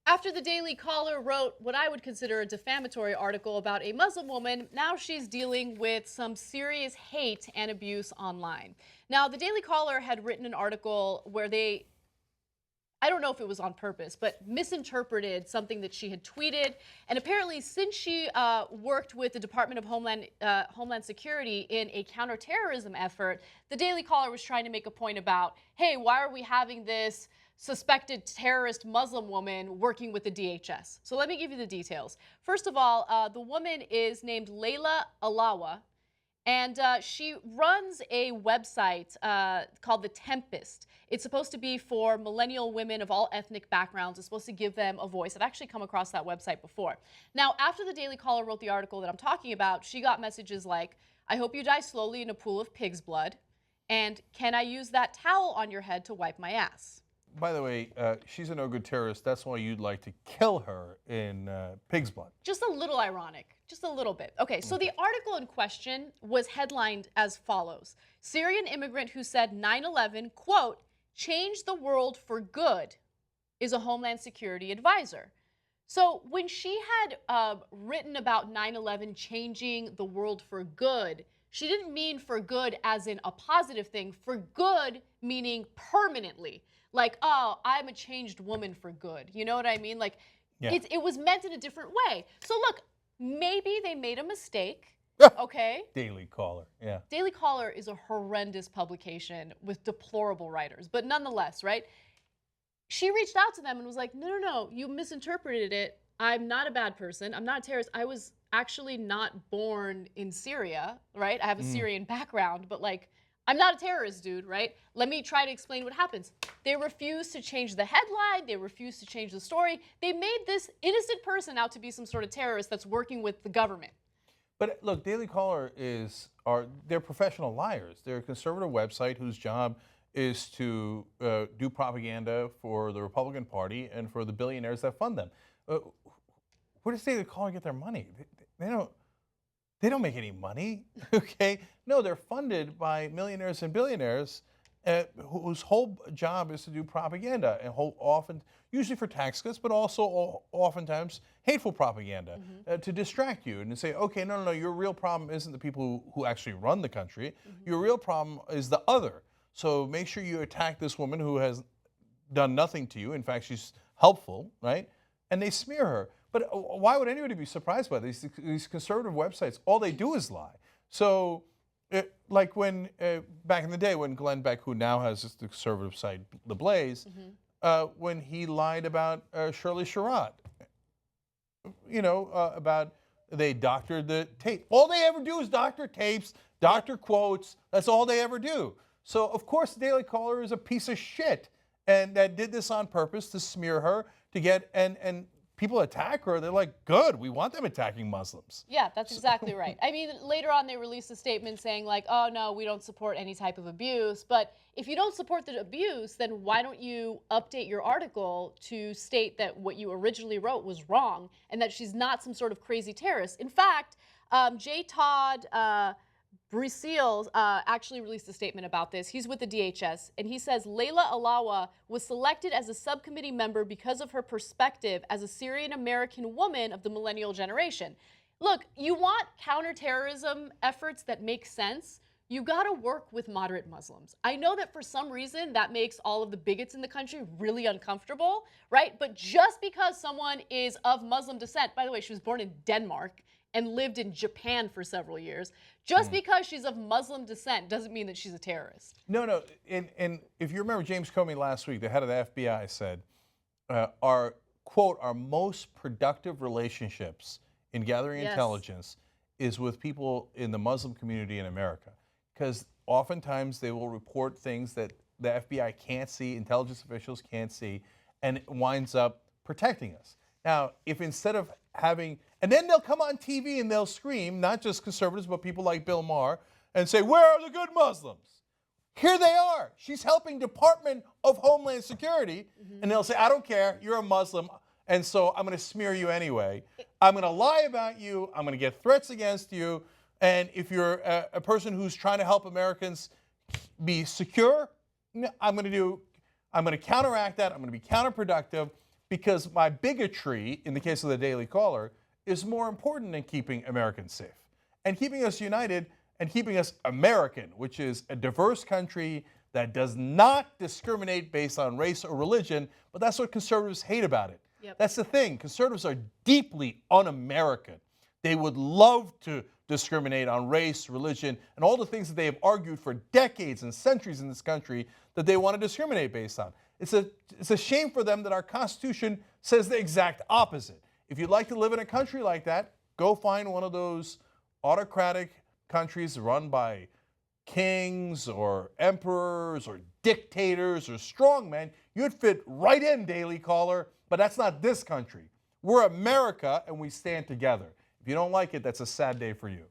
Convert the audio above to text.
After the Daily Caller wrote what I would consider a defamatory article about a Muslim woman, now she's dealing with some serious hate and abuse online. Now, the Daily Caller had written an article where I don't know if it was on purpose, but misinterpreted something that she had tweeted. And apparently, since she worked with the Department of Homeland Security in a counterterrorism effort, the Daily Caller was trying to make a point about, hey, why are we having this suspected terrorist Muslim woman working with the DHS? So let me give you the details. First of all, the woman is named Laila Alawa, and she runs a website called The Tempest. It's supposed to be for millennial women of all ethnic backgrounds. It's supposed to give them a voice. I've actually come across that website before. Now, after the Daily Caller wrote the article that I'm talking about, she got messages like, I hope you die slowly in a pool of pig's blood, and can I use that towel on your head to wipe my ass? By the way, she's a no-good terrorist. That's why you'd like to kill her in pig's blood. Just a little ironic, just a little bit. Okay, so the article in question was headlined as follows. Syrian immigrant who said 9/11, quote, changed the world for good, is a Homeland Security advisor. So when she had written about 9/11 changing the world for good, she didn't mean for good as in a positive thing, for good meaning permanently. Like, oh, I'm a changed woman for good. You know what I mean? Like, yeah. it was meant in a different way. So look, maybe they made a mistake, okay? Daily Caller, yeah. Daily Caller is a horrendous publication with deplorable writers, but nonetheless, right? She reached out to them and was like, no, no, no, you misinterpreted it. I'm not a bad person. I'm not a terrorist. I was actually not born in Syria, right? I have a Syrian background, but like, I'm not a terrorist, dude, right? Let me try to explain what happens. They refused to change the headline. They refused to change the story. They made this innocent person out to be some sort of terrorist that's working with the government. But look, Daily Caller they're professional liars. They're a conservative website whose job is to do propaganda for the Republican Party and for the billionaires that fund them. Where does Daily Caller get their money? They don't make any money, okay? No, they're funded by millionaires and billionaires whose whole job is to do propaganda, and often, usually for tax cuts, but also oftentimes hateful propaganda to distract you and to say, okay, no, no, no, your real problem isn't the people who actually run the country. Your real problem is the other. So make sure you attack this woman who has done nothing to you. In fact, she's helpful, right? And they smear her. But why would anybody be surprised by this? These conservative websites, all they do is lie. So, like when, back in the day when Glenn Beck, who now has the conservative site, The Blaze, when he lied about Shirley Sherrod, you know, about they doctored the tape. All they ever do is doctor tapes, doctor quotes. That's all they ever do. So, of course, the Daily Caller is a piece of shit, and that did this on purpose to smear her, to get, and people attack her, they're like, good, we want them attacking Muslims. Yeah, that's exactly right. I mean, later on they released a statement saying like, oh no, we don't support any type of abuse. But if you don't support the abuse, then why don't you update your article to state that what you originally wrote was wrong and that she's not some sort of crazy terrorist? In fact, J. Todd Brisiel actually released a statement about this. He's with the DHS, and he says Laila Alawa was selected as a subcommittee member because of her perspective as a Syrian-American woman of the millennial generation. Look, you want counterterrorism efforts that make sense, you got to work with moderate Muslims. I know that for some reason that makes all of the bigots in the country really uncomfortable, right? But just because someone is of Muslim descent, by the way, she was born in Denmark and lived in Japan for several years. Just because she's of Muslim descent doesn't mean that she's a terrorist. No, no, and if you remember James Comey last week, the head of the FBI said, our most productive relationships in gathering intelligence is with people in the Muslim community in America. Because oftentimes they will report things that the FBI can't see, intelligence officials can't see, and it winds up protecting us. Now, if instead of having, and then they'll come on TV and they'll scream, not just conservatives, but people like Bill Maher, and say, where are the good Muslims? Here they are. She's helping Department of Homeland Security, and they'll say, I don't care, you're a Muslim, and so I'm going to smear you anyway. I'm going to lie about you, I'm going to get threats against you, and if you're a person who's trying to help Americans be secure, I'm going to counteract that, I'm going to be counterproductive, because my bigotry, in the case of the Daily Caller, is more important than keeping Americans safe and keeping us united and keeping us American, which is a diverse country that does not discriminate based on race or religion, but that's what conservatives hate about it. Yep. That's the thing. Conservatives are deeply un-American. They would love to discriminate on race, religion, and all the things that they have argued for decades and centuries in this country that they want to discriminate based on. It's a shame for them that our Constitution says the exact opposite. If you'd like to live in a country like that, go find one of those autocratic countries run by kings or emperors or dictators or strongmen. You'd fit right in, Daily Caller, but that's not this country. We're America and we stand together. If you don't like it, that's a sad day for you.